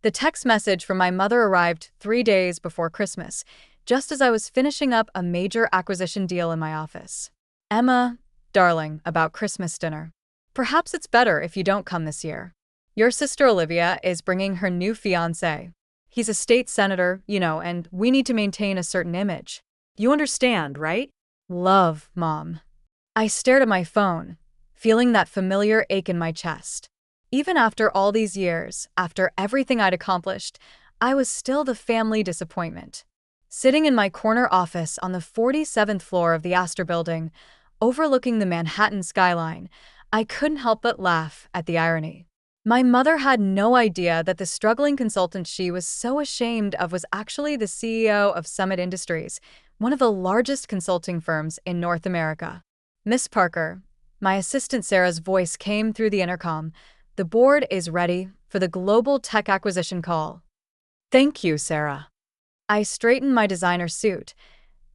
The text message from my mother arrived 3 days before Christmas, just as I was finishing up a major acquisition deal in my office. Emma, darling, about Christmas dinner. Perhaps it's better if you don't come this year. Your sister Olivia is bringing her new fiancé. He's a state senator, and we need to maintain a certain image. You understand, right? Love, Mom. I stared at my phone, feeling that familiar ache in my chest. Even after all these years, after everything I'd accomplished, I was still the family disappointment. Sitting in my corner office on the 47th floor of the Astor Building, overlooking the Manhattan skyline, I couldn't help but laugh at the irony. My mother had no idea that the struggling consultant she was so ashamed of was actually the CEO of Summit Industries, one of the largest consulting firms in North America. Miss Parker, my assistant Sarah's voice came through the intercom. The board is ready for the global tech acquisition call. Thank you, Sarah. I straightened my designer suit.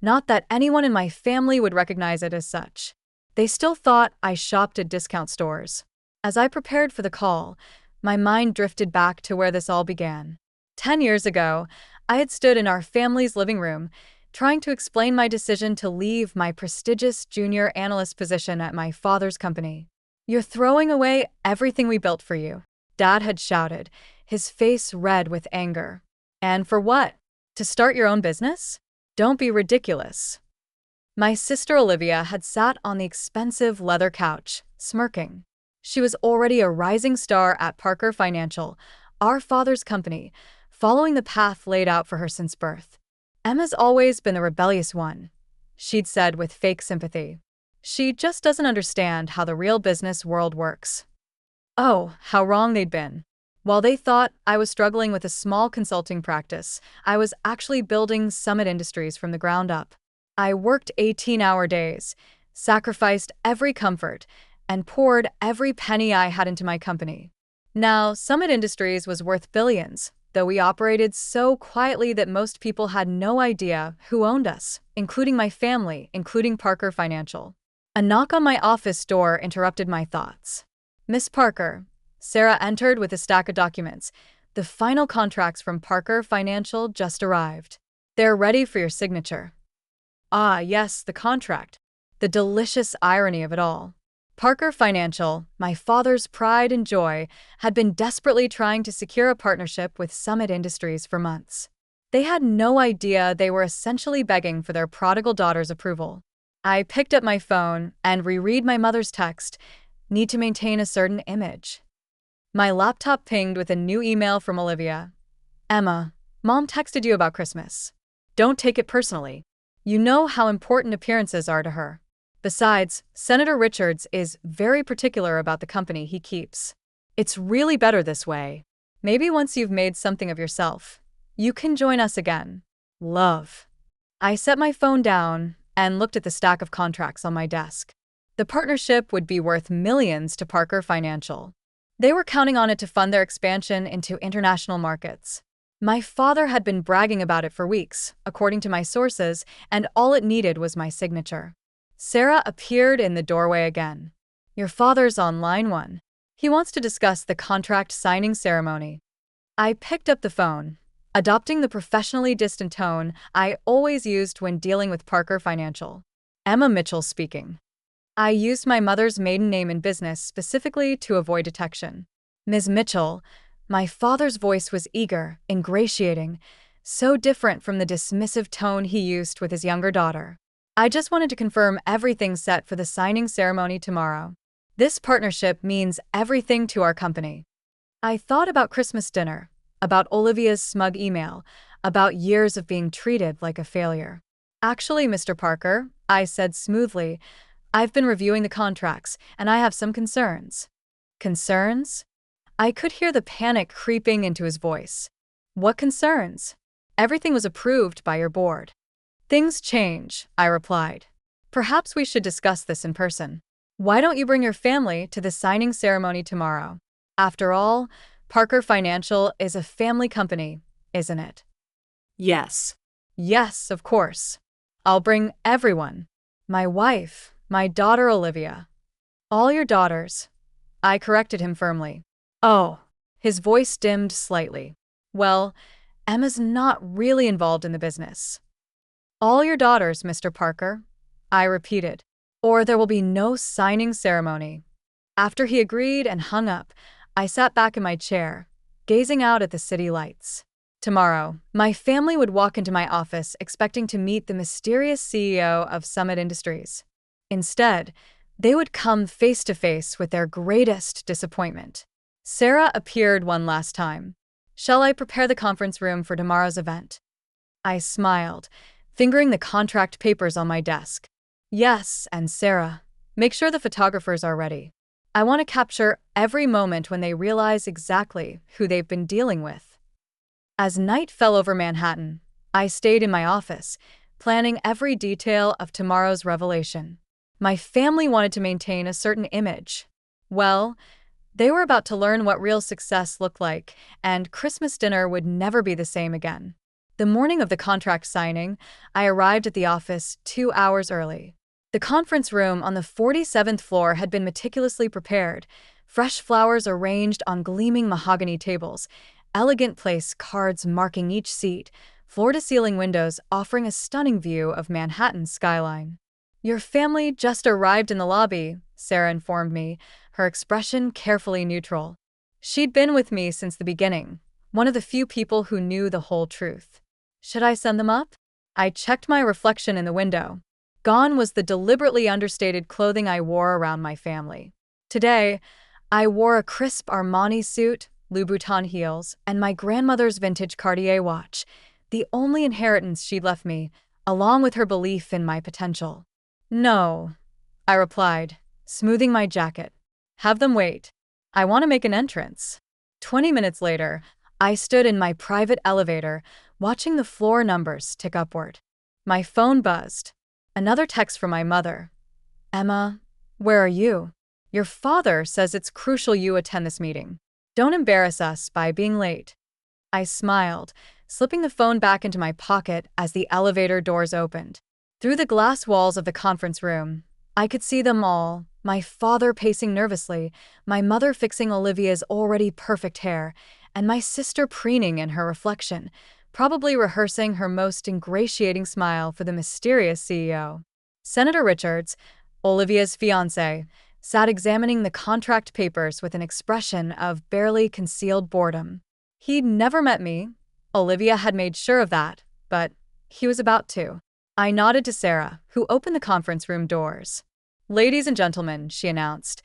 Not that anyone in my family would recognize it as such. They still thought I shopped at discount stores. As I prepared for the call, my mind drifted back to where this all began. 10 years ago, I had stood in our family's living room, trying to explain my decision to leave my prestigious junior analyst position at my father's company. You're throwing away everything we built for you, Dad had shouted, his face red with anger. And for what? To start your own business? Don't be ridiculous. My sister Olivia had sat on the expensive leather couch, smirking. She was already a rising star at Parker Financial, our father's company, following the path laid out for her since birth. Emma's always been the rebellious one, she'd said with fake sympathy. She just doesn't understand how the real business world works. Oh, how wrong they'd been. While they thought I was struggling with a small consulting practice, I was actually building Summit Industries from the ground up. I worked 18-hour days, sacrificed every comfort, and poured every penny I had into my company. Now, Summit Industries was worth billions, though we operated so quietly that most people had no idea who owned us, including my family, including Parker Financial. A knock on my office door interrupted my thoughts. Miss Parker, Sarah entered with a stack of documents. The final contracts from Parker Financial just arrived. They're ready for your signature. Ah, yes, the contract. The delicious irony of it all. Parker Financial, my father's pride and joy, had been desperately trying to secure a partnership with Summit Industries for months. They had no idea they were essentially begging for their prodigal daughter's approval. I picked up my phone and reread my mother's text, need to maintain a certain image. My laptop pinged with a new email from Olivia. Emma, Mom texted you about Christmas. Don't take it personally. You know how important appearances are to her. Besides, Senator Richards is very particular about the company he keeps. It's really better this way. Maybe once you've made something of yourself, you can join us again. Love. I set my phone down and looked at the stack of contracts on my desk. The partnership would be worth millions to Parker Financial. They were counting on it to fund their expansion into international markets. My father had been bragging about it for weeks, according to my sources, and all it needed was my signature. Sarah appeared in the doorway again. Your father's on line 1. He wants to discuss the contract signing ceremony. I picked up the phone, adopting the professionally distant tone I always used when dealing with Parker Financial. Emma Mitchell speaking. I used my mother's maiden name in business specifically to avoid detection. Ms. Mitchell, my father's voice was eager, ingratiating, so different from the dismissive tone he used with his younger daughter. I just wanted to confirm everything's set for the signing ceremony tomorrow. This partnership means everything to our company. I thought about Christmas dinner, about Olivia's smug email, about years of being treated like a failure. Actually, Mr. Parker, I said smoothly, I've been reviewing the contracts, and I have some concerns. Concerns? I could hear the panic creeping into his voice. What concerns? Everything was approved by your board. Things change, I replied. Perhaps we should discuss this in person. Why don't you bring your family to the signing ceremony tomorrow? After all, Parker Financial is a family company, isn't it? Yes. Yes, of course. I'll bring everyone. My wife, my daughter Olivia. All your daughters. I corrected him firmly. Oh, his voice dimmed slightly. Well, Emma's not really involved in the business. All your daughters, Mr. Parker, I repeated, or there will be no signing ceremony. After he agreed and hung up, I sat back in my chair, gazing out at the city lights. Tomorrow, my family would walk into my office expecting to meet the mysterious CEO of Summit Industries. Instead, they would come face to face with their greatest disappointment. Sarah appeared one last time. Shall I prepare the conference room for tomorrow's event? I smiled, fingering the contract papers on my desk. Yes, and Sarah, make sure the photographers are ready. I want to capture every moment when they realize exactly who they've been dealing with. As night fell over Manhattan, I stayed in my office, planning every detail of tomorrow's revelation. My family wanted to maintain a certain image. Well, they were about to learn what real success looked like, and Christmas dinner would never be the same again. The morning of the contract signing, I arrived at the office 2 hours early. The conference room on the 47th floor had been meticulously prepared, fresh flowers arranged on gleaming mahogany tables, elegant place cards marking each seat, floor-to-ceiling windows offering a stunning view of Manhattan's skyline. Your family just arrived in the lobby, Sarah informed me, her expression carefully neutral. She'd been with me since the beginning, one of the few people who knew the whole truth. Should I send them up? I checked my reflection in the window. Gone was the deliberately understated clothing I wore around my family. Today, I wore a crisp Armani suit, Louboutin heels, and my grandmother's vintage Cartier watch, the only inheritance she'd left me, along with her belief in my potential. No, I replied, smoothing my jacket. Have them wait. I want to make an entrance. 20 minutes later, I stood in my private elevator, watching the floor numbers tick upward. My phone buzzed. Another text from my mother. Emma, where are you? Your father says it's crucial you attend this meeting. Don't embarrass us by being late. I smiled, slipping the phone back into my pocket as the elevator doors opened. Through the glass walls of the conference room, I could see them all, my father pacing nervously, my mother fixing Olivia's already perfect hair, and my sister preening in her reflection, probably rehearsing her most ingratiating smile for the mysterious CEO. Senator Richards, Olivia's fiancé, sat examining the contract papers with an expression of barely concealed boredom. He'd never met me. Olivia had made sure of that, but he was about to. I nodded to Sarah, who opened the conference room doors. Ladies and gentlemen, she announced,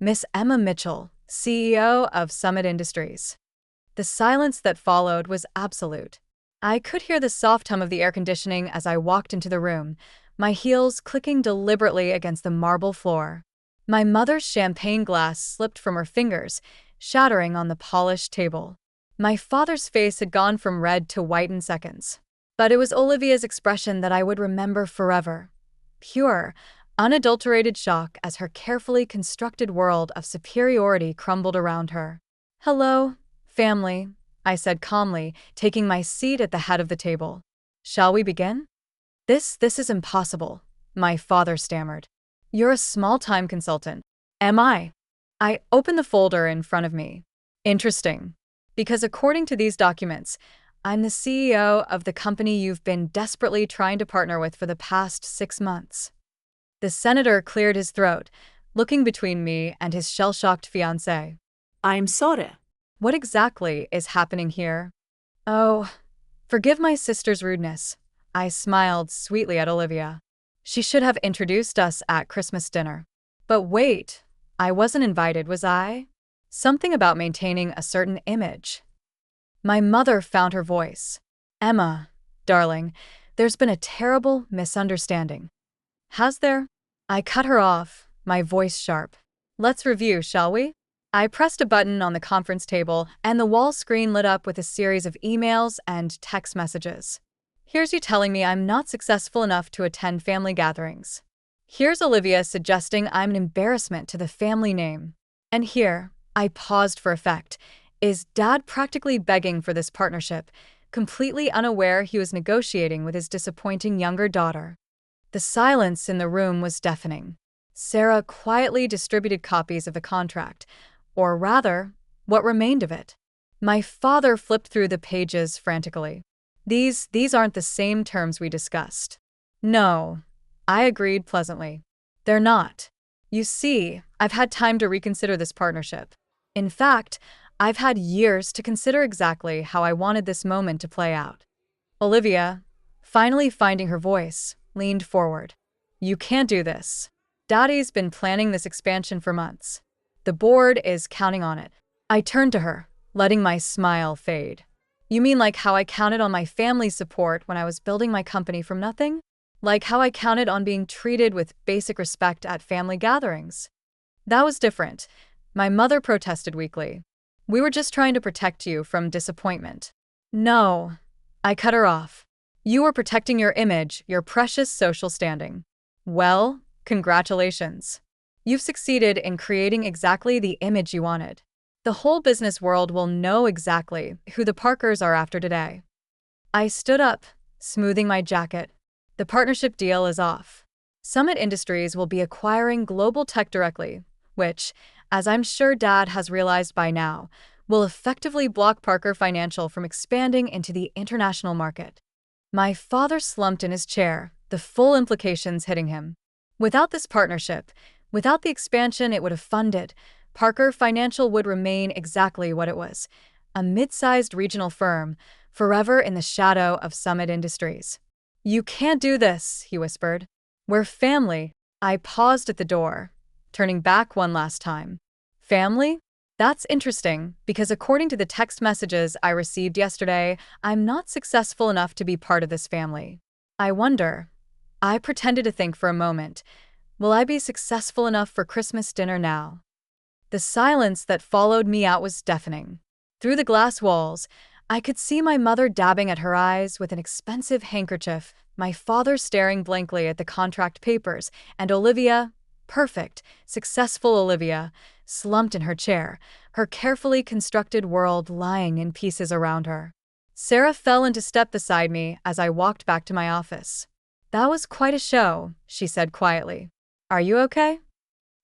Miss Emma Mitchell, CEO of Summit Industries. The silence that followed was absolute. I could hear the soft hum of the air conditioning as I walked into the room, my heels clicking deliberately against the marble floor. My mother's champagne glass slipped from her fingers, shattering on the polished table. My father's face had gone from red to white in seconds. But it was Olivia's expression that I would remember forever. Pure, unadulterated shock as her carefully constructed world of superiority crumbled around her. Hello, family, I said calmly, taking my seat at the head of the table. Shall we begin? This is impossible, my father stammered. You're a small-time consultant. Am I? I opened the folder in front of me. Interesting. Because according to these documents, I'm the CEO of the company you've been desperately trying to partner with for the past 6 months. The senator cleared his throat, looking between me and his shell-shocked fiancé. I'm sorry. What exactly is happening here? Oh, forgive my sister's rudeness. I smiled sweetly at Olivia. She should have introduced us at Christmas dinner. But wait, I wasn't invited, was I? Something about maintaining a certain image. My mother found her voice. Emma, darling, there's been a terrible misunderstanding. Has there? I cut her off, my voice sharp. Let's review, shall we? I pressed a button on the conference table, and the wall screen lit up with a series of emails and text messages. Here's you telling me I'm not successful enough to attend family gatherings. Here's Olivia suggesting I'm an embarrassment to the family name. And here, I paused for effect, is Dad practically begging for this partnership, completely unaware he was negotiating with his disappointing younger daughter. The silence in the room was deafening. Sarah quietly distributed copies of the contract, or rather, what remained of it. My father flipped through the pages frantically. These aren't the same terms we discussed. No, I agreed pleasantly. They're not. You see, I've had time to reconsider this partnership. In fact, I've had years to consider exactly how I wanted this moment to play out. Olivia, finally finding her voice, leaned forward. You can't do this. Daddy's been planning this expansion for months. The board is counting on it. I turned to her, letting my smile fade. You mean like how I counted on my family's support when I was building my company from nothing? Like how I counted on being treated with basic respect at family gatherings? That was different. My mother protested weakly. We were just trying to protect you from disappointment. No, I cut her off. You were protecting your image, your precious social standing. Well, congratulations. You've succeeded in creating exactly the image you wanted. The whole business world will know exactly who the Parkers are after today. I stood up, smoothing my jacket. The partnership deal is off. Summit Industries will be acquiring Global Tech directly, which, as I'm sure Dad has realized by now, will effectively block Parker Financial from expanding into the international market. My father slumped in his chair, the full implications hitting him. Without this partnership, without the expansion it would have funded, Parker Financial would remain exactly what it was, a mid-sized regional firm, forever in the shadow of Summit Industries. You can't do this, he whispered. We're family. I paused at the door, turning back one last time. Family? That's interesting, because according to the text messages I received yesterday, I'm not successful enough to be part of this family. I wonder. I pretended to think for a moment. Will I be successful enough for Christmas dinner now? The silence that followed me out was deafening. Through the glass walls, I could see my mother dabbing at her eyes with an expensive handkerchief, my father staring blankly at the contract papers, and Olivia, perfect, successful Olivia, slumped in her chair, her carefully constructed world lying in pieces around her. Sarah fell into step beside me as I walked back to my office. That was quite a show, she said quietly. Are you okay?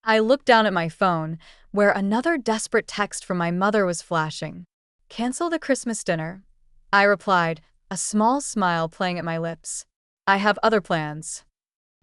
I looked down at my phone, where another desperate text from my mother was flashing. Cancel the Christmas dinner, I replied, a small smile playing at my lips. I have other plans.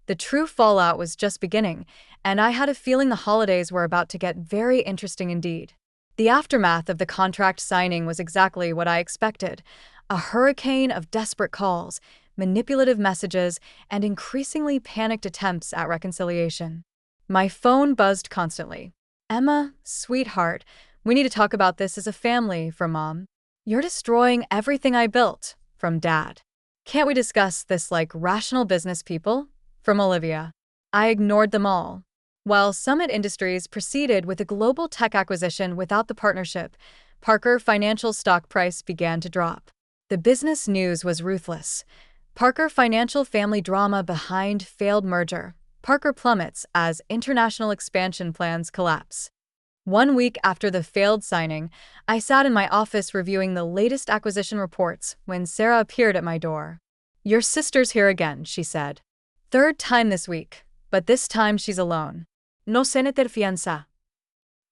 The true fallout was just beginning, and I had a feeling the holidays were about to get very interesting indeed. The aftermath of the contract signing was exactly what I expected, a hurricane of desperate calls, manipulative messages, and increasingly panicked attempts at reconciliation. My phone buzzed constantly. Emma, sweetheart, we need to talk about this as a family, from Mom. You're destroying everything I built, from Dad. Can't we discuss this like rational business people? From Olivia. I ignored them all. While Summit Industries proceeded with a global tech acquisition without the partnership, Parker Financial's stock price began to drop. The business news was ruthless. Parker Financial family drama behind failed merger. Parker plummets as international expansion plans collapse. 1 week after the failed signing, I sat in my office reviewing the latest acquisition reports when Sarah appeared at my door. Your sister's here again, she said. Third time this week, but this time she's alone. No se neter fianza.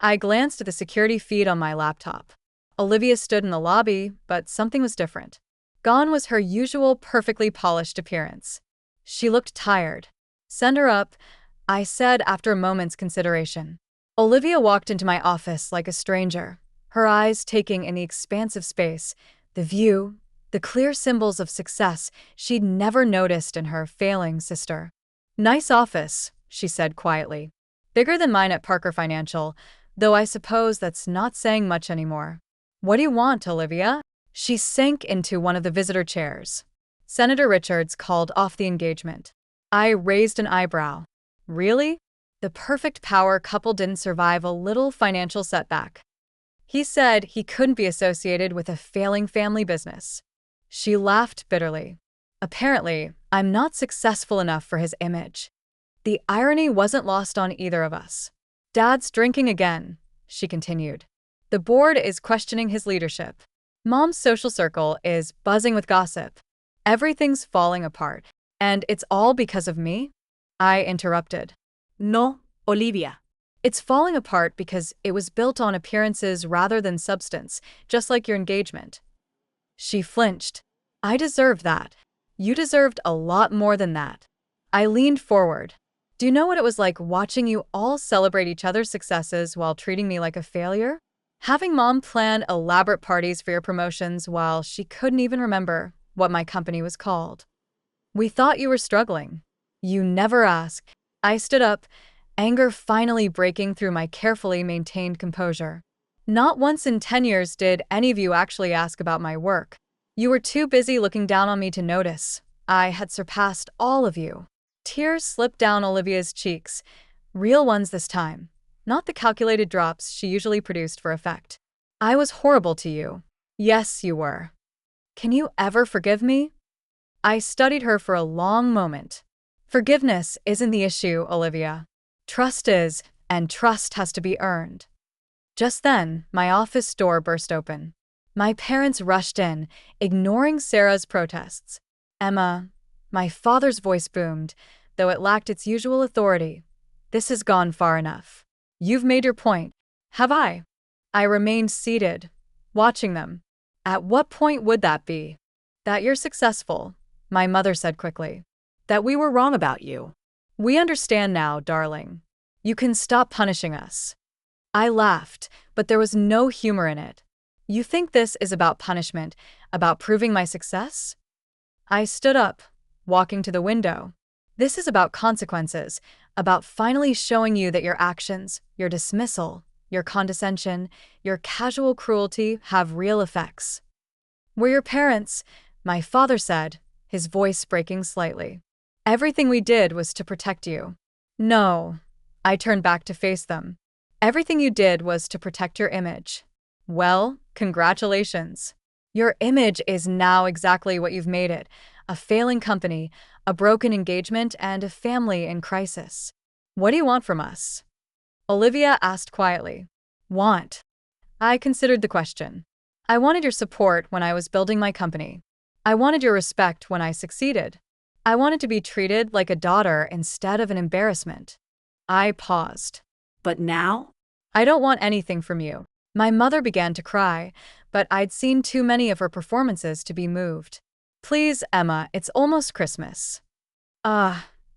I glanced at the security feed on my laptop. Olivia stood in the lobby, but something was different. Gone was her usual perfectly polished appearance. She looked tired. Send her up, I said after a moment's consideration. Olivia walked into my office like a stranger, her eyes taking in the expansive space, the view, the clear symbols of success she'd never noticed in her failing sister. Nice office, she said quietly. Bigger than mine at Parker Financial, though I suppose that's not saying much anymore. What do you want, Olivia? She sank into one of the visitor chairs. Senator Richards called off the engagement. I raised an eyebrow. Really? The perfect power couple didn't survive a little financial setback. He said he couldn't be associated with a failing family business. She laughed bitterly. Apparently, I'm not successful enough for his image. The irony wasn't lost on either of us. Dad's drinking again, she continued. The board is questioning his leadership. Mom's social circle is buzzing with gossip. Everything's falling apart. And it's all because of me? I interrupted. No, Olivia. It's falling apart because it was built on appearances rather than substance, just like your engagement. She flinched. I deserved that. You deserved a lot more than that. I leaned forward. Do you know what it was like watching you all celebrate each other's successes while treating me like a failure? Having mom plan elaborate parties for your promotions while she couldn't even remember what my company was called. We thought you were struggling. You never asked. I stood up, anger finally breaking through my carefully maintained composure. Not once in 10 years did any of you actually ask about my work. You were too busy looking down on me to notice. I had surpassed all of you. Tears slipped down Olivia's cheeks, real ones this time, not the calculated drops she usually produced for effect. I was horrible to you. Yes, you were. Can you ever forgive me? I studied her for a long moment. Forgiveness isn't the issue, Olivia. Trust is, and trust has to be earned. Just then, my office door burst open. My parents rushed in, ignoring Sarah's protests. Emma, my father's voice boomed, though it lacked its usual authority. This has gone far enough. You've made your point. Have I? I remained seated, watching them. At what point would that be? That you're successful, my mother said quickly. That we were wrong about you. We understand now, darling. You can stop punishing us. I laughed, but there was no humor in it. You think this is about punishment, about proving my success? I stood up, walking to the window. This is about consequences, about finally showing you that your actions, your dismissal, your condescension, your casual cruelty have real effects. We're your parents, my father said, his voice breaking slightly. Everything we did was to protect you. No. I turned back to face them. Everything you did was to protect your image. Well, congratulations. Your image is now exactly what you've made it, a failing company, a broken engagement, and a family in crisis. What do you want from us? Olivia asked quietly. Want? I considered the question. I wanted your support when I was building my company. I wanted your respect when I succeeded. I wanted to be treated like a daughter instead of an embarrassment. I paused. But now? I don't want anything from you. My mother began to cry, but I'd seen too many of her performances to be moved. Please, Emma, it's almost Christmas.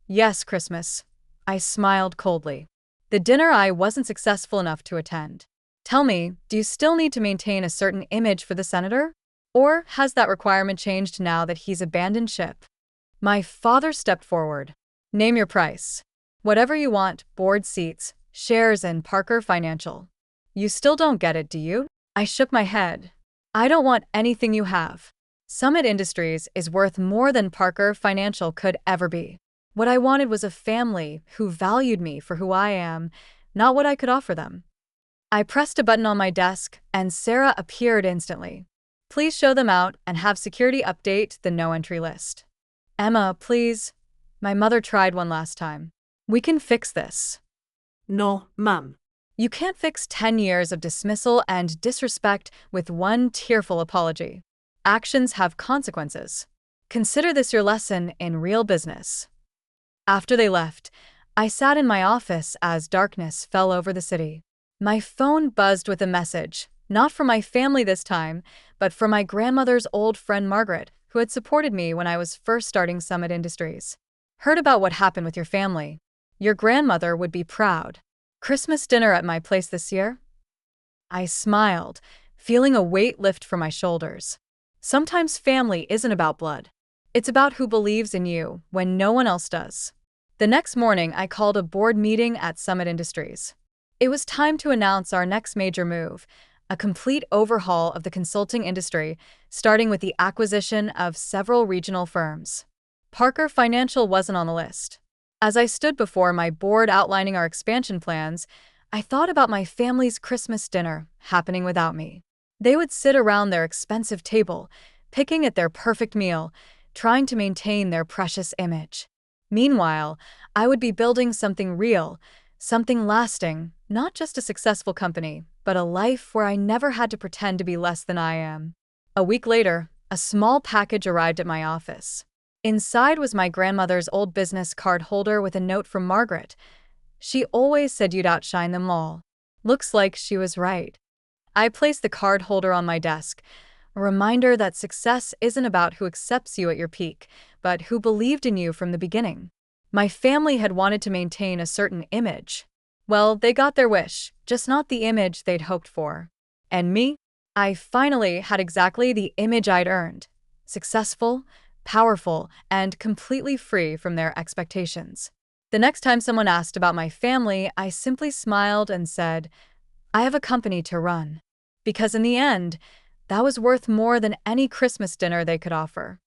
Yes, Christmas. I smiled coldly. The dinner I wasn't successful enough to attend. Tell me, do you still need to maintain a certain image for the senator? Or has that requirement changed now that he's abandoned ship? My father stepped forward. Name your price. Whatever you want, board seats, shares in Parker Financial. You still don't get it, do you? I shook my head. I don't want anything you have. Summit Industries is worth more than Parker Financial could ever be. What I wanted was a family who valued me for who I am, not what I could offer them. I pressed a button on my desk, and Sarah appeared instantly. Please show them out and have security update the no-entry list. Emma, please. My mother tried one last time. We can fix this. No, Mum. You can't fix 10 years of dismissal and disrespect with one tearful apology. Actions have consequences. Consider this your lesson in real business. After they left, I sat in my office as darkness fell over the city. My phone buzzed with a message, not from my family this time, but from my grandmother's old friend Margaret, who had supported me when I was first starting Summit Industries. Heard about what happened with your family. Your grandmother would be proud. Christmas dinner at my place this year? I smiled, feeling a weight lift from my shoulders. Sometimes family isn't about blood. It's about who believes in you when no one else does. The next morning, I called a board meeting at Summit Industries. It was time to announce our next major move, a complete overhaul of the consulting industry, starting with the acquisition of several regional firms. Parker Financial wasn't on the list. As I stood before my board outlining our expansion plans, I thought about my family's Christmas dinner happening without me. They would sit around their expensive table, picking at their perfect meal, trying to maintain their precious image. Meanwhile, I would be building something real, something lasting, not just a successful company, but a life where I never had to pretend to be less than I am. A week later, a small package arrived at my office. Inside was my grandmother's old business card holder with a note from Margaret. She always said you'd outshine them all. Looks like she was right. I placed the card holder on my desk, a reminder that success isn't about who accepts you at your peak, but who believed in you from the beginning. My family had wanted to maintain a certain image. Well, they got their wish, just not the image they'd hoped for. And me? I finally had exactly the image I'd earned: successful, powerful, and completely free from their expectations. The next time someone asked about my family, I simply smiled and said, I have a company to run. Because in the end, that was worth more than any Christmas dinner they could offer.